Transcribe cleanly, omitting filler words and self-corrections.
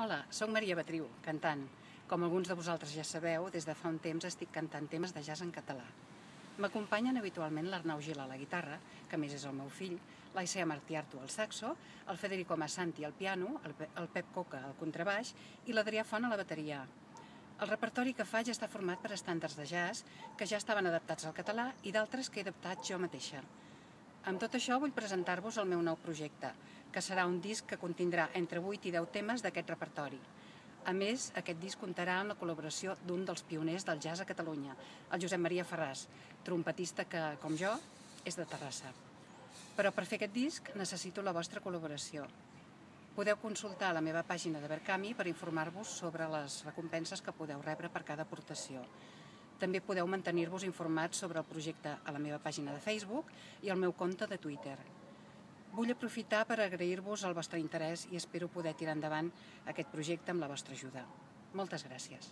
Hola, soc Maria Betriu, cantant. Com alguns de vosaltres ja sabeu, des de fa un temps estic cantant temes de jazz en català. M'acompanyen habitualment l'Arnau Gil a la guitarra, que a més és el meu fill, l'Aisea Martiarto al saxo, el Federico Massanti al piano, el Pep Coca al contrabaix i l'Adrià Font a la bateria. El repertori que faig està format per estàndards de jazz que ja estaven adaptats al català i d'altres que he adaptat jo mateixa. Amb tot això vull presentar-vos el meu nou projecte, que serà un disc que contindrà entre 8 i 10 temes d'aquest repertori. A més, aquest disc comptarà amb la col·laboració d'un dels pioners del jazz a Catalunya, el Josep Maria Ferràs, trompetista que, com jo, és de Terrassa. Però per fer aquest disc necessito la vostra col·laboració. Podeu consultar la meva pàgina de Verkami per informar-vos sobre les recompenses que podeu rebre per cada aportació. També podeu mantenir-vos informats sobre el projecte a la meva pàgina de Facebook i al meu compte de Twitter. Vull aprofitar per agrair-vos el vostre interès i espero poder tirar endavant aquest projecte amb la vostra ajuda. Moltes gràcies.